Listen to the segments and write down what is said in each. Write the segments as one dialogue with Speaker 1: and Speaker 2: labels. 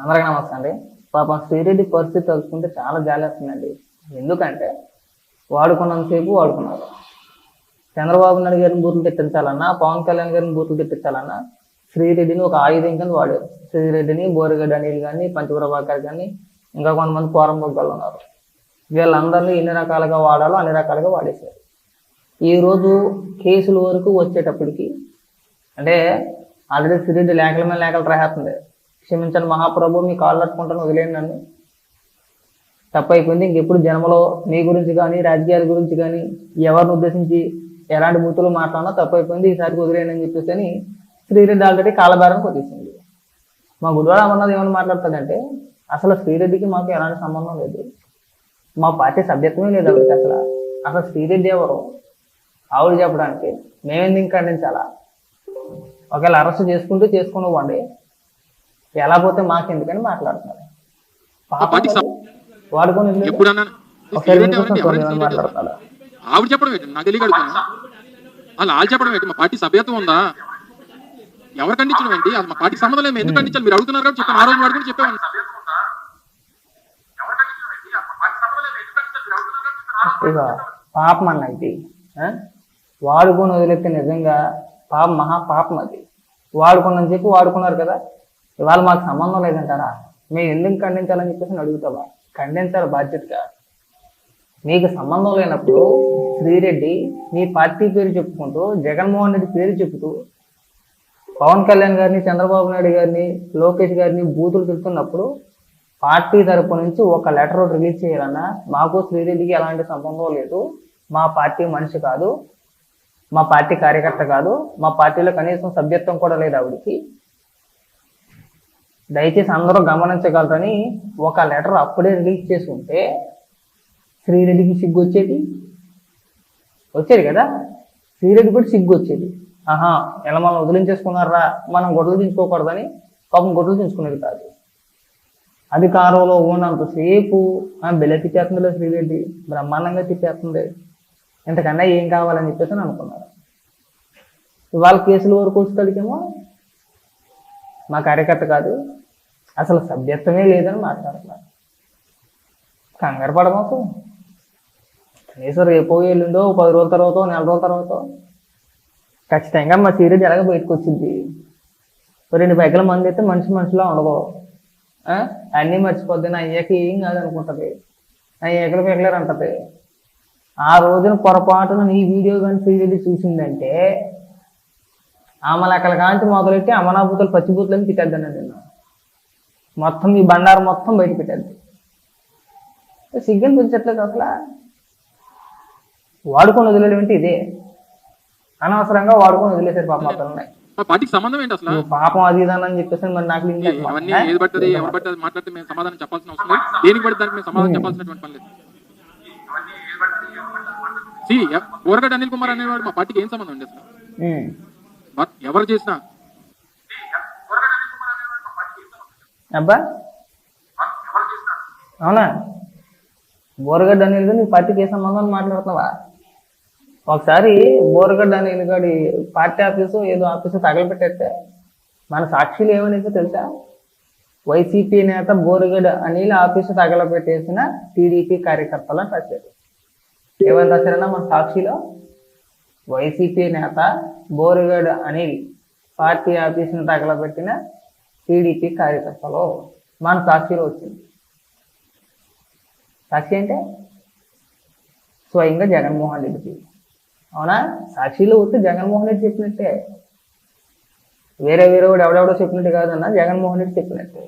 Speaker 1: అందరికీ నమస్తే అండి. పాపం శ్రీరెడ్డి పరిస్థితి తలుచుకుంటే చాలా జాలేస్తుందండి. ఎందుకంటే వాడుకున్నంతసేపు వాడుకున్నారు. చంద్రబాబు నాయుడు గారిని బూతులు తిట్టించాలన్నా, పవన్ కళ్యాణ్ గారిని బూతులు తిట్టించాలన్నా శ్రీరెడ్డిని ఒక ఆయుధం కింద వాడారు. శ్రీరెడ్డిని, బోరిగడ్డ అనిల్ కానీ, పంచప్రభాకర్ కానీ, ఇంకా కొంతమంది పోరంబొగ్గలు ఉన్నారు. వీళ్ళందరినీ ఎన్ని రకాలుగా వాడాలో అన్ని రకాలుగా వాడేశారు. ఈరోజు కేసుల వరకు వచ్చేటప్పటికి అంటే ఆల్రెడీ శ్రీరెడ్డి లేఖల మీద లేఖలు రాసేస్తుంది. క్షమించండి మహాప్రభు, మీ కాళ్ళు పట్టుకుంటాను, వదిలేయండి నన్ను, తప్పు అయిపోయింది. ఇంకెప్పుడు జన్మలో మీ గురించి కానీ రాజకీయాల గురించి కానీ ఎవరిని ఉద్దేశించి ఎలాంటి బూతులు మాట్లాడినా తప్పు అయిపోయింది, ఈసారికి వదిలేయండి అని చెప్పేసి అని శ్రీరెడ్డి ఆల్రెడీ కాలబేరానికి వచ్చేసింది. మా గుడివాడ అమర్నాథ్ ఏమని మాట్లాడతాడంటే, అసలు శ్రీరెడ్డికి మాకు ఎలాంటి సంబంధం లేదు, మా పార్టీ సభ్యత్వమే లేదు ఆవిడకి. అసలు శ్రీరెడ్డి ఎవరు ఆవిడ చెప్పడానికి మేమెందుకు ఖండించాలా? ఒకవేళ అరెస్ట్ చేసుకుంటూ చేసుకుని ఇవ్వండి, ఎలా పోతే మాకెందుకని మాట్లాడుతున్నారు. వాడుకొని మాట్లాడతాడు.
Speaker 2: ఆవిడ చెప్పడం ఏంటి నాకు తెలియగలుగుతున్నా, వాళ్ళు చెప్పడం ఏంటి? మా పార్టీ సభ్యత్వం ఉందా? ఎవరు ఖండించడం ఏంటి? అది మా పార్టీకి సంబంధం లేదు, ఎందుకు ఖండించాలి? మీరు అడుగుతున్నారు కాబట్టి చెప్పాను. ఆ రోజు వాడుకుని చెప్పాను.
Speaker 1: ఇక పాపం అన్న ఇది వాడుకొని వదిలేస్తే నిజంగా పాపం, మహా పాపం అది. వాడుకున్నని చెప్పి వాడుకున్నారు కదా, ఇవాళ మాకు సంబంధం లేదంటారా? మేము ఎందుకు ఖండించాలని చెప్పేసి అడుగుతావా? ఖండించాలి బాధ్యతగా. మీకు సంబంధం లేనప్పుడు శ్రీరెడ్డి మీ పార్టీ పేరు చెప్పుకుంటూ, జగన్మోహన్ రెడ్డి పేరు చెబుతూ, పవన్ కళ్యాణ్ గారిని, చంద్రబాబు నాయుడు గారిని, లోకేష్ గారిని బూతులు తిడుతున్నప్పుడు పార్టీ తరపు నుంచి ఒక లెటర్ రిలీజ్ చేయాలన్నా, మాకు శ్రీరెడ్డికి ఎలాంటి సంబంధం లేదు, మా పార్టీ మనిషి కాదు, మా పార్టీ కార్యకర్త కాదు, మా పార్టీలో కనీసం సభ్యత్వం కూడా లేదు ఆవిడికి, దయచేసి అందరూ గమనించగలరని ఒక లెటర్ అప్పుడే రిలీజ్ చేసి ఉంటే శ్రీరెడ్డికి సిగ్గు వచ్చేది కదా. శ్రీరెడ్డి కూడా సిగ్గు వచ్చేది. ఆహా, ఎలా మనం వదిలించేసుకున్నారా, మనం గొడవలు దించుకోకూడదని పాపం గొడవలు దించుకునేది కాదు. అధికారంలో ఉన్నంతసేపు బెల్ల తిట్టేస్తుందిలే శ్రీరెడ్డి, బ్రహ్మాండంగా తిట్టేస్తుంది, ఇంతకన్నా ఏం కావాలని చెప్పేసి అనుకున్నారు. ఇవాళ కేసుల వరకు వచ్చేసరికేమో మా కార్యకర్త కాదు, అసలు సభ్యత్వమే లేదని మాట్లాడుతున్నారు. కంగారు పడమాకు, కనీసం రేపో ఎల్లుండో 10 రోజుల తర్వాత, నెల రోజుల తర్వాత ఖచ్చితంగా మా శ్రీరెడ్డి ఎలాగ బయటకు వచ్చింది. 2 బైకుల మంది అయితే మనిషిలో ఉండదు, అన్నీ మర్చిపోద్ది, నా అయ్యకి ఏం కాదనుకుంటుంది, నా ఏకలు పెగలేరు అంటది. ఆ రోజున పొరపాటున నీ వీడియో కానీ శ్రీరెడ్డి చూసిందంటే ఆమె లెక్కల కాంచి మొదలెట్టి అమనాభూతులు పచ్చిబూతులని తిట్టేద్దాను నేను, మొత్తం ఈ బండారం మొత్తం బయట పెట్టేద్ది. సిగ్గని పెంచట్లేదు అసలు. వాడుకొని వదిలేయడం ఏంటి? ఇదే అనవసరంగా వాడుకొని వదిలేసారు పాపం అతను.
Speaker 2: పార్టీకి సంబంధం ఏంటి అసలు?
Speaker 1: పాపం అది ఇదని చెప్పేసి మరి నాకు
Speaker 2: ఏది పడుతుంది ఎవరు పడుతుంది మాట్లాడితే మేము సమాధానం చెప్పాల్సిన అవసరం లేదు, దేనికి పడితే దానికి మేము సమాధానం చెప్పాల్సినటువంటి పని లేదు. బోరగడ్డ అనిల్ కుమార్ అనేవాడు మా పార్టీకి ఏం సంబంధం అండి అసలు? ఎవరు చేసినా
Speaker 1: అబ్బా అవునా, బోరగడ్డ అనిల్ నీ పార్టీకి ఏ సంబంధం మాట్లాడుతున్నావా? ఒకసారి బోరగడ్డ అనిల్ గారి పార్టీ ఆఫీసు ఏదో ఆఫీసు తగలబెట్టేస్తే మన సాక్షులు ఏమనేసి తెలుసా? వైసీపీ నేత బోరగడ్డ అనిల్ ఆఫీసు తగలబెట్టేసిన టీడీపీ కార్యకర్తలను రాశారు. ఏమని రాశారన్నా మన సాక్షిలో? వైసీపీ నేత బోరగడ్డ అనిల్ పార్టీ ఆఫీసును తగలబెట్టిన టీడీపీ కార్యకర్తలు మన సాక్షిలో వచ్చింది. సాక్షి అంటే స్వయంగా జగన్మోహన్ రెడ్డికి. అవునా, సాక్షిలో వస్తే జగన్మోహన్ రెడ్డి చెప్పినట్టే, వేరే వాడు ఎవడెవడో చెప్పినట్టు కాదన్నా, జగన్మోహన్ రెడ్డి చెప్పినట్టే.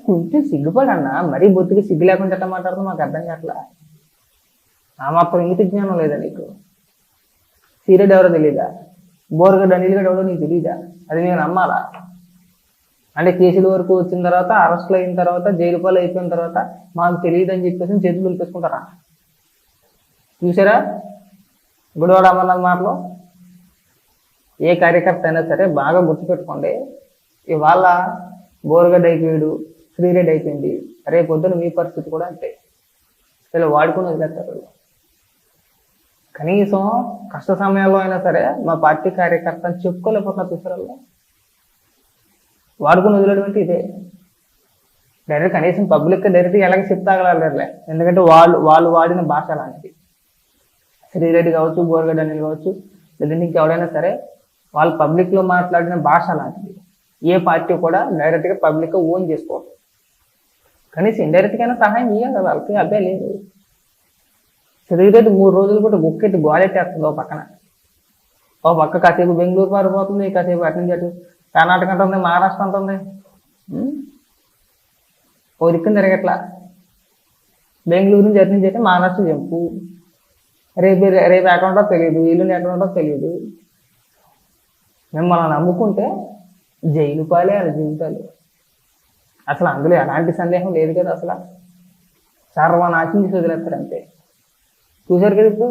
Speaker 1: కొంచెం సిగ్గుపడన్నా, మరీ బొత్తికి సిగ్గు లేకుండా ఎట్లా మాట్లాడుతూ మాకు అర్థం కావట్లా. ఆ మాత్రం ఇంగిత జ్ఞానం లేదా నీకు? శ్రీరెడ్డి ఎవరో తెలీదా? బోరగడ్డ అనిల్ గడ్డ ఎవరో నీకు తెలీదా? అది నేను నమ్మాలా? అంటే కేసుల వరకు వచ్చిన తర్వాత, అరెస్టులు అయిన తర్వాత, జైలు పాలు అయిపోయిన తర్వాత మాకు తెలియదు అని చెప్పేసి చేతులు పిలిపేసుకుంటారా? చూసారా గుడివాడ అమర్నాథ్ మాటలో? ఏ కార్యకర్త అయినా సరే బాగా గుర్తుపెట్టుకోండి, ఇవాళ బోరగడ్డ అయిపోయాడు, శ్రీరెడ్డి అయిపోయింది, రేపు పొద్దున మీ పరిస్థితి కూడా అంతే. ఇలా వాడుకొని వదిలేస్తారు. కనీసం కష్ట సమయాల్లో అయినా సరే మా పార్టీ కార్యకర్త అని చెప్పుకోలేకపోతున్నారు చూసారల్లో. వాడుకుని వదిలేయడం అంటే ఇదే. డైరెక్ట్ కనీసం పబ్లిక్ డైరెక్ట్గా ఎలాగ చెప్తాగలరులే, ఎందుకంటే వాళ్ళు వాడిన భాష అలాంటిది. శ్రీరెడ్డి కావచ్చు, బోరగడ్డ అనిల్ కావచ్చు, లేదంటే ఇంకెవడైనా సరే వాళ్ళు పబ్లిక్లో మాట్లాడిన భాష అలాంటిది. ఏ పార్టీ కూడా డైరెక్ట్గా పబ్లిక్గా ఓన్ చేసుకోవాలి. కనీసం ఇండైరెక్ట్గా అయినా సహాయం చేయాలి కదా వాళ్ళకి. అదే లేదు. శ్రీరెడ్డి 3 రోజులు కూడా గుక్కెట్టి గోలెట్టేస్తుంది ఓ పక్క కాసేపు బెంగళూరు పారిపోతుంది, కాసేపు అటు నుంచి అటు కర్ణాటక అంటుంది, మహారాష్ట్ర అంటుంది. ఓ దిక్కున తిరగట్లా. బెంగళూరు నుంచి అటు నుంచి అయితే మహారాష్ట్ర జంపు. రేపు ఎక్కడ ఉంటో తెలియదు, ఇల్లుని ఎక్కడ ఉంటో తెలియదు. మిమ్మల్ని నమ్ముకుంటే జైలు పాలే వాళ్ళ జీవితాలు. అసలు అందులో ఎలాంటి సందేహం లేదు కదా. అసలు సర్వనాశనం చేసి వదిలేస్తారు అంతే. చూశారు కదా ఇప్పుడు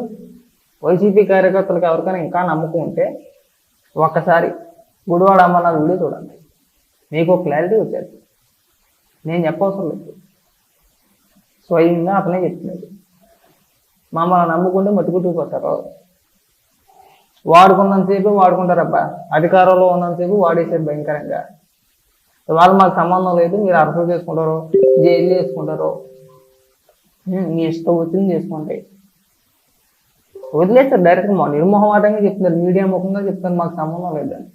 Speaker 1: వైసీపీ కార్యకర్తలకు ఎవరికైనా ఇంకా నమ్మకం ఉంటే ఒక్కసారి గుడివాడ అమ్మన్న వీడియో చూడండి, మీకు క్లారిటీ వచ్చేది. నేను చెప్పవసరం లేదు, స్వయంగా అతనే చెప్తున్నాడు. మమ్మల్ని నమ్ముకుంటే మట్టుకుట్టుకుపోతారు. వాడుకున్నంతసేపు వాడుకుంటారబ్బా, అధికారంలో ఉన్నంతసేపు వాడేసారు భయంకరంగా. వాళ్ళు మాకు సంబంధం లేదు, మీరు అరెస్ట్ చేసుకుంటారు, జైలు చేసుకుంటారు, మీ ఇష్టం వచ్చింది చేసుకుంటాయి. వదిలేస్తారు డైరెక్ట్గా, నిర్మోహమాటంగా చెప్తున్నారు, మీడియా ముఖంగా చెప్తారు మాకు సంబంధం లేదని.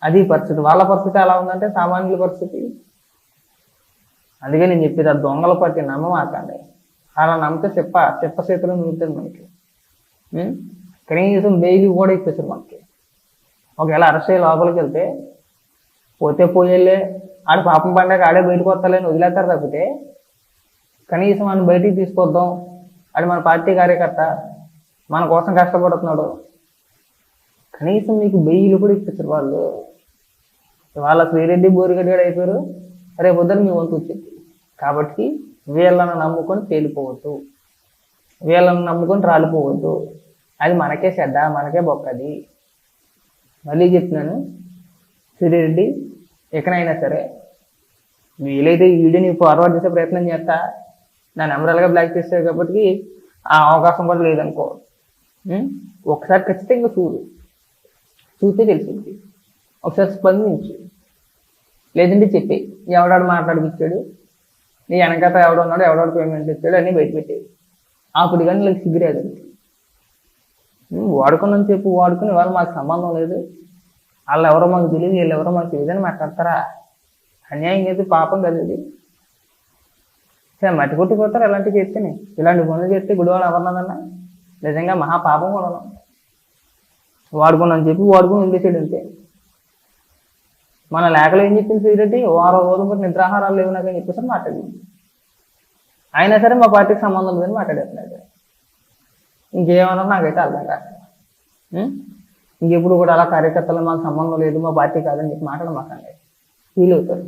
Speaker 1: అది పరిస్థితి. వాళ్ళ పరిస్థితి ఎలా ఉందంటే సామాన్యుల పరిస్థితి. అందుకే నేను చెప్పేది, ఆ దొంగల పట్టి నమ్మమాకండి. అలా నమ్మితే చెప్ప చేతిలో మిగులుతుంది మనకి. కనీసం బెయిల్ కూడా ఇప్పిస్తారు మనకి. ఒకవేళ అరెస్ట్ అయ్యి లోపలికి వెళ్తే పోతే పోయేళ్ళే, ఆడు పాపం పండాక ఆడే బయటకు వస్తాలని వదిలేస్తారు తప్పితే కనీసం మనం బయటికి తీసుకొద్దాం, అది మన పార్టీ కార్యకర్త మన కోసం కష్టపడుతున్నాడు, కనీసం మీకు బెయిల్ కూడా ఇప్పించారు వాళ్ళు. వాళ్ళ శ్రీరెడ్డి బోరిగడ్డ అయిపోయారు, రేపు పొద్దున మీ వంతు వచ్చింది. కాబట్టి వీళ్ళను నమ్ముకొని తేలిపోవద్దు, వీళ్ళని నమ్ముకొని రాలిపోవద్దు. అది మనకే చెడ్డ, మనకే బొక్కది. మళ్ళీ చెప్తున్నాను, శ్రీరెడ్డి ఎక్కడైనా సరే వీలైతే ఈ వీడియోని ఫార్వర్డ్ చేసే ప్రయత్నం చేస్తా. నా నెంబర్గా బ్లాక్ చేస్తారు కాబట్టి ఆ అవకాశం కూడా లేదనుకో. ఒకసారి ఖచ్చితంగా చూస్తే తెలిసింది. ఒకసారి స్పందించు, లేదంటే చెప్పి ఎవడాడు మాట్లాడిపించాడు, నీ వెనకత ఎవడున్నాడు, ఎవడాడు పేమెంట్ ఇచ్చాడు అన్నీ బయట పెట్టేది. అప్పుడు కానీ నాకు సిగ్గురేదండి. వాడుకున్నంత చెప్పు వాడుకుని వాళ్ళు మాకు సంబంధం లేదు, వాళ్ళు ఎవరో మాకు తెలియదు, వీళ్ళు ఎవరో మాకు తెలియదు అని మాట్లాడతారా? అన్యాయం చేసి పాపం కదా ఇది. సరే మట్టి కొట్టిపోతారు ఇలాంటివి చేస్తేనే. ఇలాంటి పనులు చేస్తే గుడివాళ్ళు ఎవరినదన్నా నిజంగా మహాపాపం కూడా. వాడుకున్నాను చెప్పి వాడుకుని ఉండేసాడు అంతే. మన లేఖలో ఏం చెప్పింది శ్రీరెడ్డి, వారం రోజులు బట్టి నిద్రాహారాలు లేవు నాకని చెప్పేసి మాట్లాడింది. అయినా సరే మా పార్టీకి సంబంధం లేదని మాట్లాడేస్తున్నాడు. ఇంకేమన్నా నాకైతే అర్థం కాదు. ఇంకెప్పుడు కూడా అలా కార్యకర్తలు మాకు సంబంధం లేదు, మా పార్టీ కాదని చెప్పి మాట్లాడమాకండి, ఫీల్ అవుతారు.